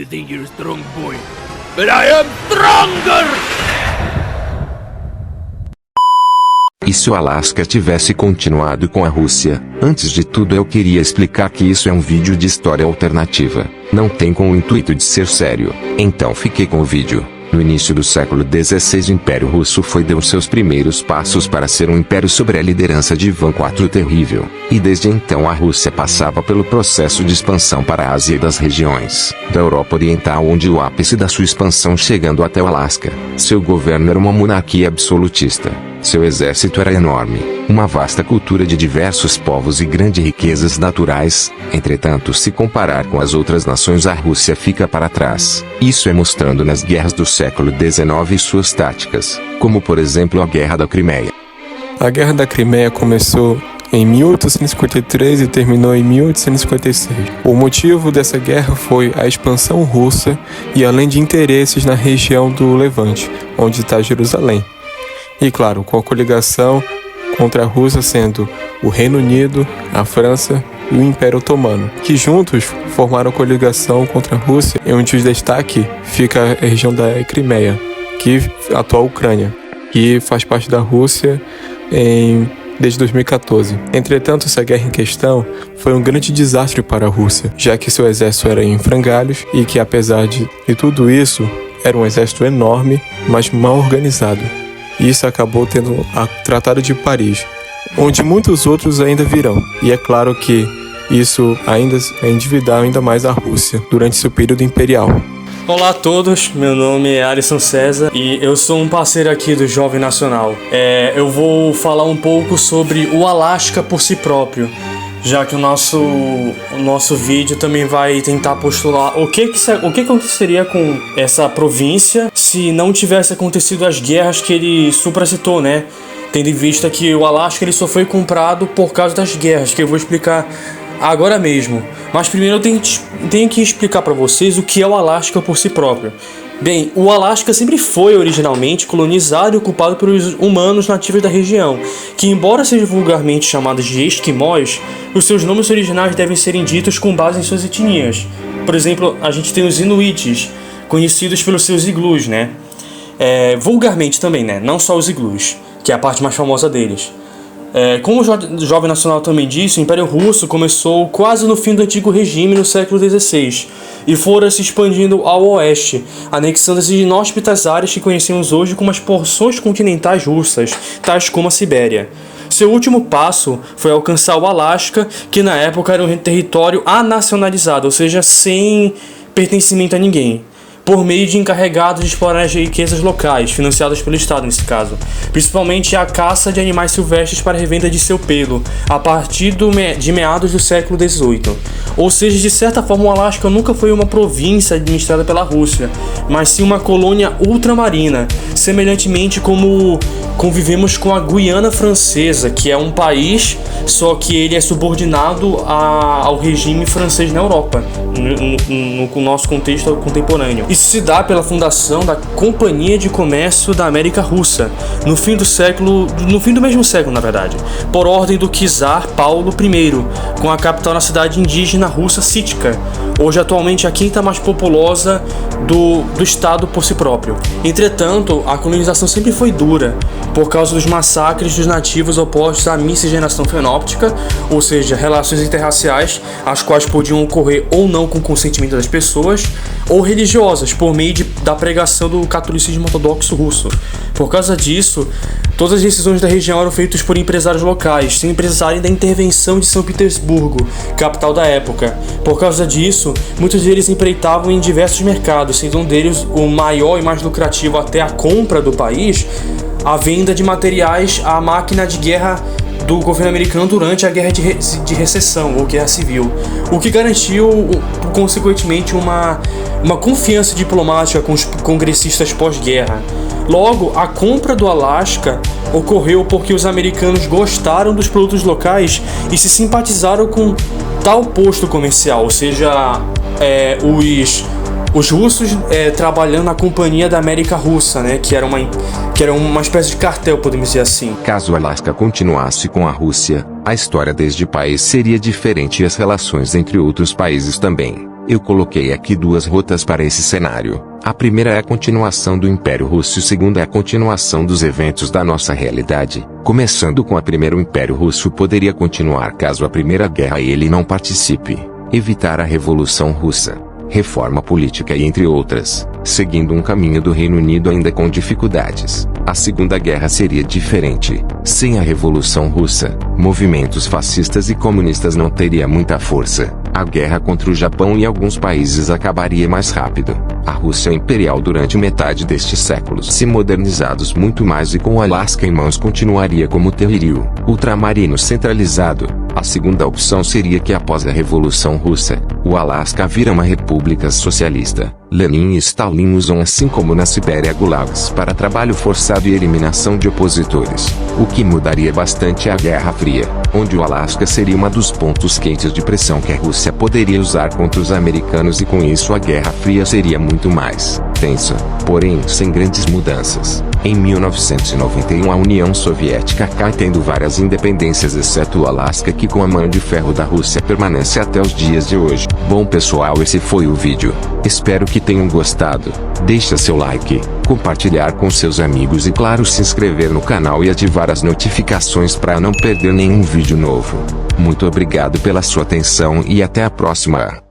You think you're strong, boy, but I am stronger! E se o Alasca tivesse continuado com a Rússia? Antes de tudo eu queria explicar que isso é um vídeo de história alternativa. Não tem com o intuito de ser sério. Então fiquei com o vídeo. No início do século XVI o Império Russo deu seus primeiros passos para ser um império sob a liderança de Ivan IV o Terrível. E desde então a Rússia passava pelo processo de expansão para a Ásia e das regiões da Europa Oriental, onde o ápice da sua expansão chegando até o Alasca. Seu governo era uma monarquia absolutista. Seu exército era enorme, uma vasta cultura de diversos povos e grandes riquezas naturais. Entretanto, se comparar com as outras nações, a Rússia fica para trás. Isso é mostrando nas guerras do século XIX e suas táticas, como por exemplo a Guerra da Crimeia. A Guerra da Crimeia começou em 1853 e terminou em 1856. O motivo dessa guerra foi a expansão russa e além de interesses na região do Levante, onde está Jerusalém. E claro, com a coligação contra a Rússia sendo o Reino Unido, a França e o Império Otomano, que juntos formaram a coligação contra a Rússia, e onde o destaque fica a região da Crimeia, que é a atual Ucrânia, que faz parte da Rússia desde 2014. Entretanto, essa guerra em questão foi um grande desastre para a Rússia, já que seu exército era em frangalhos e que, apesar de tudo isso, era um exército enorme, mas mal organizado. Isso acabou tendo o Tratado de Paris, onde muitos outros ainda virão. E é claro que isso ainda é endividar ainda mais a Rússia durante seu período imperial. Olá a todos, meu nome é Alisson César e eu sou um parceiro aqui do Jovem Nacional. Eu vou falar um pouco sobre o Alasca por si próprio, já que o nosso vídeo também vai tentar postular o que aconteceria com essa província se não tivesse acontecido as guerras que ele supracitou, né? Tendo em vista que o Alasca ele só foi comprado por causa das guerras, que eu vou explicar agora mesmo. Mas primeiro eu tenho que explicar para vocês o que é o Alasca por si próprio. Bem, o Alasca sempre foi originalmente colonizado e ocupado pelos humanos nativos da região, que embora sejam vulgarmente chamados de esquimós, os seus nomes originais devem ser ditos com base em suas etnias. Por exemplo, a gente tem os inuites, conhecidos pelos seus iglus, né? Vulgarmente também, né? Não só os iglus, que é a parte mais famosa deles. Como o Jovem Nacional também disse, o Império Russo começou quase no fim do antigo regime no século XVI e fora se expandindo ao oeste, anexando as inóspitas áreas que conhecemos hoje como as porções continentais russas, tais como a Sibéria. Seu último passo foi alcançar o Alasca, que na época era um território anacionalizado, ou seja, sem pertencimento a ninguém, por meio de encarregados de explorar as riquezas locais, financiadas pelo Estado nesse caso, principalmente a caça de animais silvestres para revenda de seu pelo, a partir de meados do século XVIII. Ou seja, de certa forma o Alasca nunca foi uma província administrada pela Rússia, mas sim uma colônia ultramarina, semelhantemente como convivemos com a Guiana Francesa, que é um país, só que ele é subordinado ao regime francês na Europa, no nosso contexto contemporâneo. Isso se dá pela fundação da Companhia de Comércio da América Russa, no fim do mesmo século, na verdade, por ordem do czar Paulo I, com a capital na cidade indígena russa Sítica, hoje atualmente a quinta mais populosa do estado por si próprio. Entretanto, a colonização sempre foi dura, por causa dos massacres dos nativos opostos à miscigenação fenóptica, ou seja, relações interraciais, as quais podiam ocorrer ou não com consentimento das pessoas, ou religiosas, por meio da pregação do catolicismo ortodoxo russo. Por causa disso, todas as decisões da região eram feitas por empresários locais, sem precisarem da intervenção de São Petersburgo, capital da época. Por causa disso, muitos deles empreitavam em diversos mercados, sendo um deles o maior e mais lucrativo até a compra do país, a venda de materiais à máquina de guerra do governo americano durante a guerra de recessão ou guerra civil, o que garantiu, consequentemente, uma confiança diplomática com os congressistas pós-guerra. Logo, a compra do Alasca ocorreu porque os americanos gostaram dos produtos locais e se simpatizaram com tal posto comercial, ou seja, os russos trabalhando na Companhia da América Russa, né, que era uma espécie de cartel, podemos dizer assim. Caso o Alasca continuasse com a Rússia, a história deste país seria diferente e as relações entre outros países também. Eu coloquei aqui duas rotas para esse cenário. A primeira é a continuação do Império Russo e a segunda é a continuação dos eventos da nossa realidade. Começando com a primeira, o Império Russo poderia continuar caso a Primeira Guerra ele não participe. Evitar a Revolução Russa, reforma política e entre outras, seguindo um caminho do Reino Unido ainda com dificuldades. A Segunda Guerra seria diferente. Sem a Revolução Russa, movimentos fascistas e comunistas não teria muita força. A guerra contra o Japão e alguns países acabaria mais rápido. A Rússia Imperial durante metade deste século se modernizados muito mais e com o Alasca em mãos continuaria como território ultramarino centralizado. A segunda opção seria que após a Revolução Russa, o Alasca vira uma república socialista. Lenin e Stalin usam assim como na Sibéria gulags para trabalho forçado e eliminação de opositores. O que mudaria bastante é a Guerra Fria, onde o Alasca seria um dos pontos quentes de pressão que a Rússia poderia usar contra os americanos e com isso a Guerra Fria seria muito mais tensa, porém sem grandes mudanças. Em 1991 a União Soviética cai tendo várias independências exceto o Alasca que com a mão de ferro da Rússia permanece até os dias de hoje. Bom pessoal, esse foi o vídeo. Espero que tenham gostado. Deixa seu like, compartilhar com seus amigos e claro se inscrever no canal e ativar as notificações para não perder nenhum vídeo novo. Muito obrigado pela sua atenção e até a próxima.